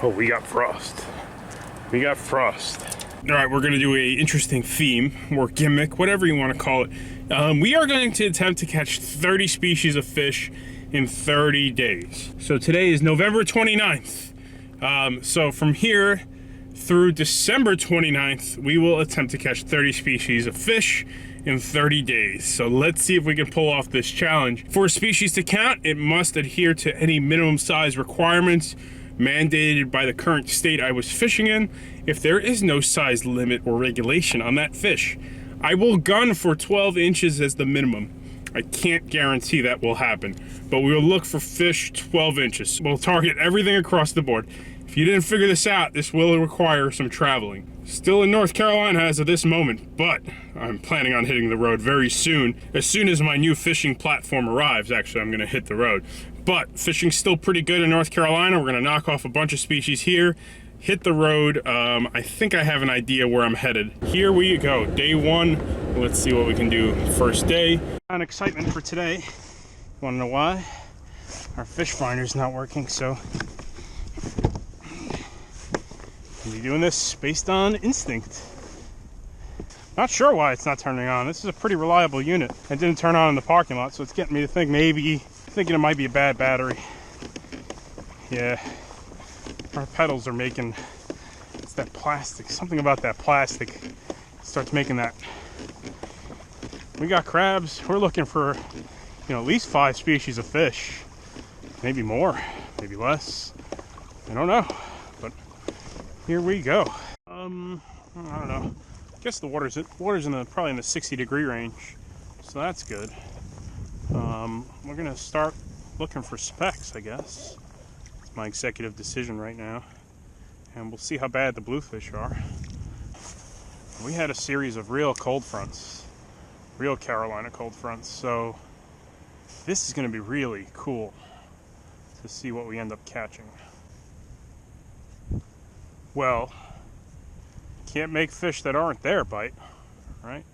Oh, we got frost. We got frost. All right, we're gonna do a interesting theme or gimmick, whatever you want to call it. We are going to attempt to catch 30 species of fish in 30 days. So today is November 29th. So from here through December 29th, we will attempt to catch 30 species of fish in 30 days. So let's see if we can pull off this challenge. For a species to count, it must adhere to any minimum size requirements mandated by the current state I was fishing in. If there is no size limit or regulation on that fish, I will gun for 12 inches as the minimum. I can't guarantee that will happen, but we will look for fish 12 inches. We'll target everything across the board. If you didn't figure this out, this will require some traveling. Still in North Carolina as of this moment, but I'm planning on hitting the road very soon. As soon as my new fishing platform arrives, actually, I'm gonna hit the road. But fishing's still pretty good in North Carolina. We're gonna knock off a bunch of species here, hit the road. I think I have an idea where I'm headed. Here we go, day one. Let's see what we can do first day. On excitement for today. Wanna know why? Our fish finder's not working, so I'll be doing this based on instinct. Not sure why it's not turning on. This is a pretty reliable unit. It didn't turn on in the parking lot, so it's getting me to think thinking it might be a bad battery. Yeah, our pedals are making, it's that plastic, something about that plastic starts making that. We got crabs. We're looking for, at least 5 species of fish. Maybe more, maybe less. I don't know, but here we go. I don't know. I guess the water's probably in the 60-degree range, so that's good. We're gonna start looking for specks, I guess. It's my executive decision right now, and we'll see how bad the bluefish are. We had a series of real cold fronts, real Carolina cold fronts, so this is gonna be really cool to see what we end up catching. Well, can't make fish that aren't there bite, right?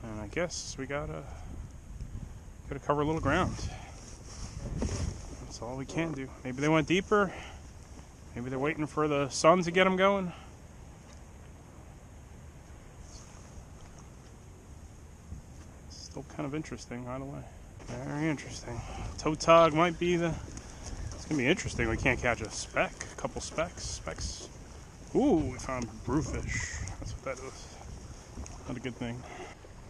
And I guess we gotta cover a little ground. That's all we can do. Maybe they went deeper. Maybe they're waiting for the sun to get them going. Still kind of interesting, by the way. Very interesting. Tautog might be the. It's gonna be interesting. We can't catch a speck. A couple specks. Ooh, we found brewfish. That's what that is. Not a good thing.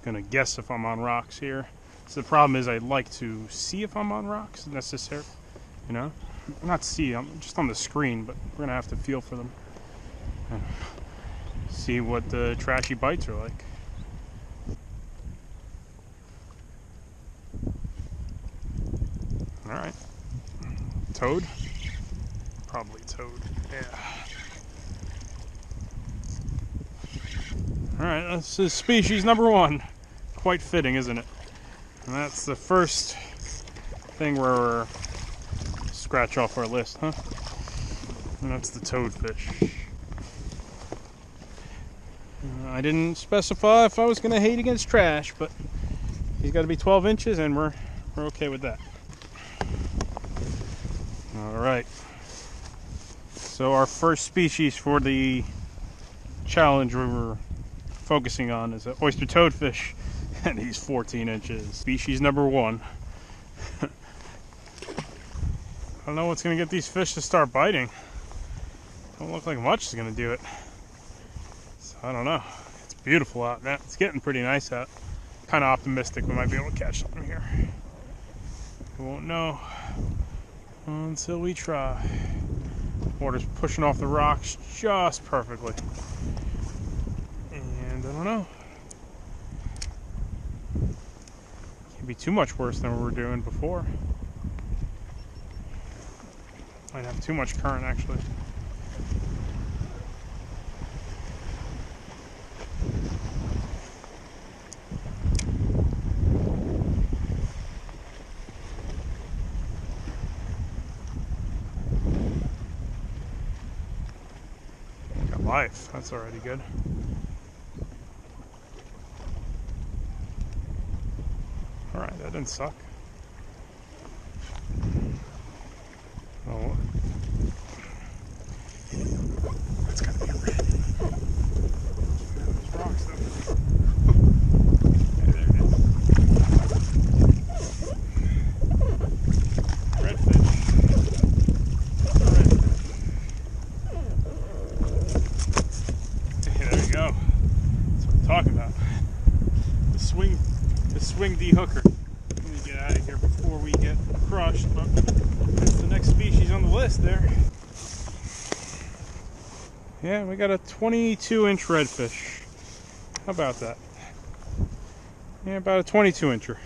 Gonna guess if I'm on rocks here. So the problem is I'd like to see if I'm on rocks necessarily, not see, I'm just on the screen, but we're gonna have to feel for them and see what the trashy bites are like. All right, toad, probably toad, yeah. All right, this is species number 1. Quite fitting, isn't it? And that's the first thing we're scratch off our list, huh? And that's the toadfish. I didn't specify if I was going to hate against trash, but he's got to be 12 inches, and we're okay with that. All right. So our first species for the challenge we were focusing on is an oyster toadfish. And he's 14 inches. Species number 1. I don't know what's going to get these fish to start biting. Don't look like much is going to do it. So I don't know. It's beautiful out now. It's getting pretty nice out. Kind of optimistic we might be able to catch something here. We won't know until we try. Water's pushing off the rocks just perfectly. And I don't know. Can't be too much worse than we were doing before. Might have too much current, actually. Got life. That's already good. Alright, that didn't suck. Oh, list there. Yeah, we got a 22-inch redfish. How about that? Yeah, about a 22-incher.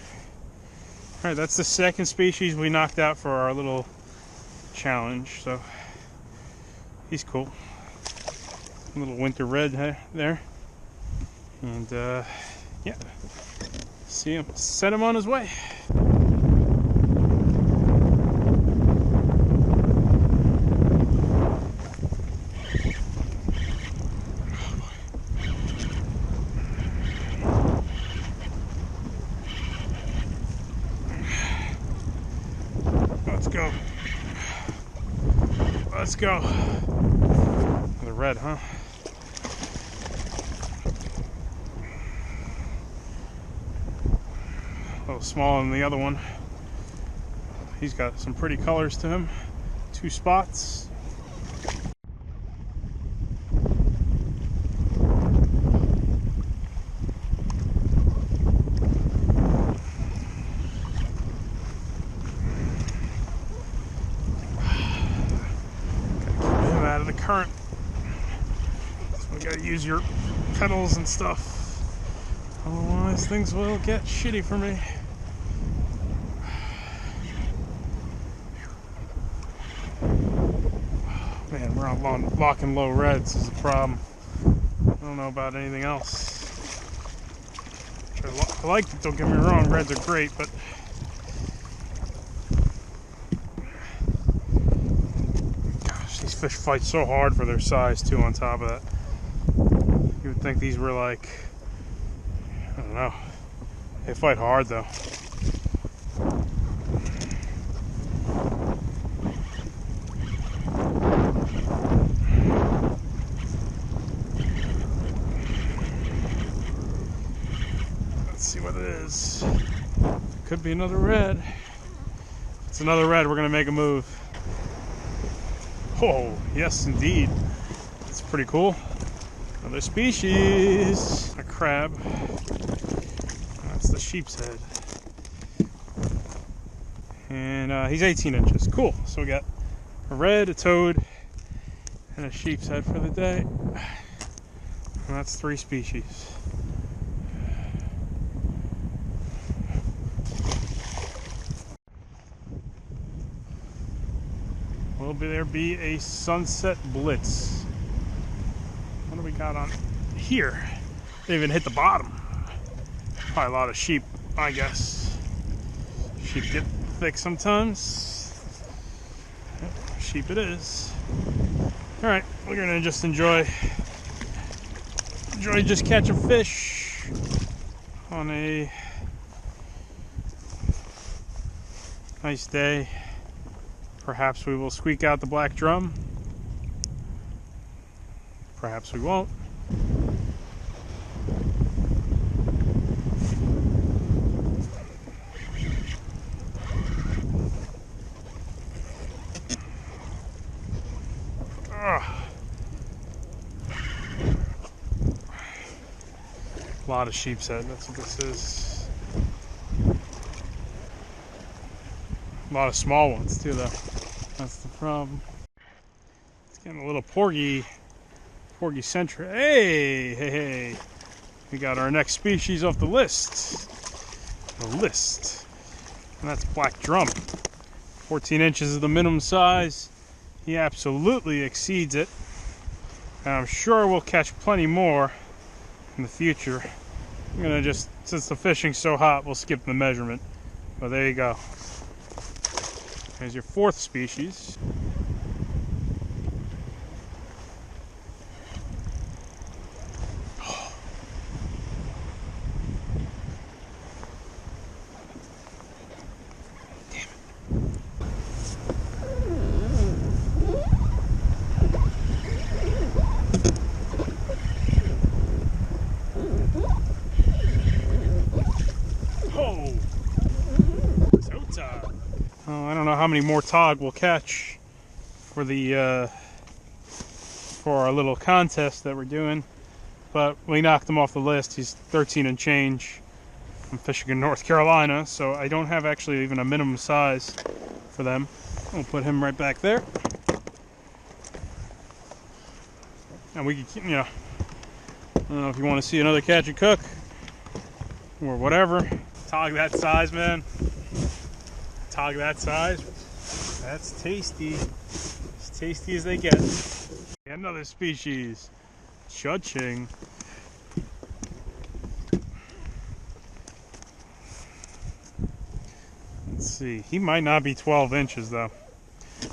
Alright, that's the second species we knocked out for our little challenge, so he's cool. A little winter red there. And yeah, see him, set him on his way. Let's go. Let's go. The red, huh? A little smaller than the other one. He's got some pretty colors to him. 2 spots. Out of the current, so we gotta use your pedals and stuff, otherwise things will get shitty for me. Man, we're on lock and low reds is the problem. I don't know about anything else. I like it, don't get me wrong, reds are great, but these fish fight so hard for their size too, on top of that. You would think these were like, I don't know. They fight hard though. Let's see what it is. Could be another red. If it's another red, we're gonna make a move. Oh, yes indeed. That's pretty cool. Another species. A crab. That's the sheepshead. And he's 18 inches. Cool. So we got a red, a toad, and a sheepshead for the day. And that's 3 species. Will there be a sunset blitz? What do we got on here? They even hit the bottom. Probably a lot of sheep, I guess. Sheep get thick sometimes. Sheep it is. All right, we're gonna just enjoy just catching fish on a nice day. Perhaps we will squeak out the black drum. Perhaps we won't. A lot of sheepshead, that's what this is. A lot of small ones too though. That's the problem. It's getting a little porgy-centric. Hey! We got our next species off the list. And that's black drum. 14 inches is the minimum size. He absolutely exceeds it. And I'm sure we'll catch plenty more in the future. I'm gonna just, since the fishing's so hot, we'll skip the measurement. But there you go. There's your 4th species. I don't know how many more tog we'll catch for the for our little contest that we're doing, but we knocked him off the list. He's 13 and change. I'm fishing in North Carolina, so I don't have actually even a minimum size for them. We'll put him right back there. And we could, you know, I don't know if you want to see another catch and cook or whatever. Tog that size, man. Tog that size. That's tasty. As tasty as they get. Another species. Cha-ching. Let's see. He might not be 12 inches though.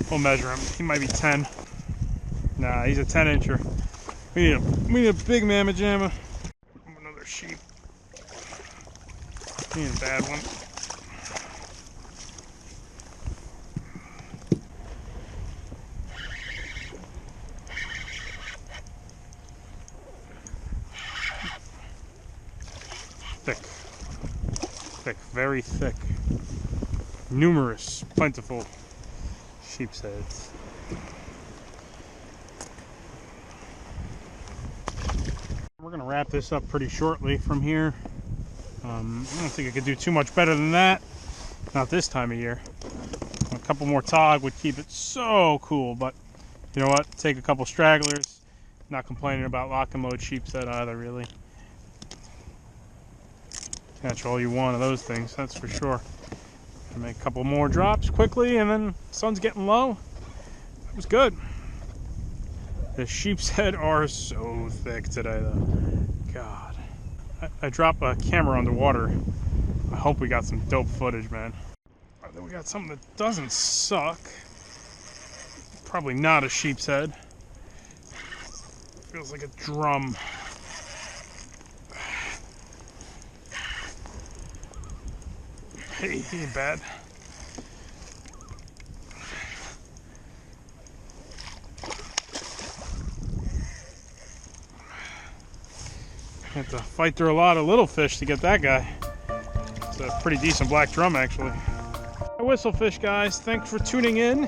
We'll measure him. He might be 10. Nah, he's a 10-incher. We need a big mamma jamma. Another sheep. We need a bad one. Thick. Thick, very thick. Numerous, plentiful sheepsheads. We're gonna wrap this up pretty shortly from here. I don't think I could do too much better than that. Not this time of year. A couple more tog would keep it so cool, but you know what? Take a couple stragglers. Not complaining about lock and load sheepshead either, really. Catch all you want of those things, that's for sure. Make a couple more drops quickly, and then the sun's getting low. That was good. The sheepshead are so thick today, though. God. I dropped a camera underwater. I hope we got some dope footage, man. I think we got something that doesn't suck. Probably not a sheepshead. Feels like a drum. Hey, he ain't bad. Have to fight through a lot of little fish to get that guy. It's a pretty decent black drum, actually. Whistlefish, guys. Thanks for tuning in.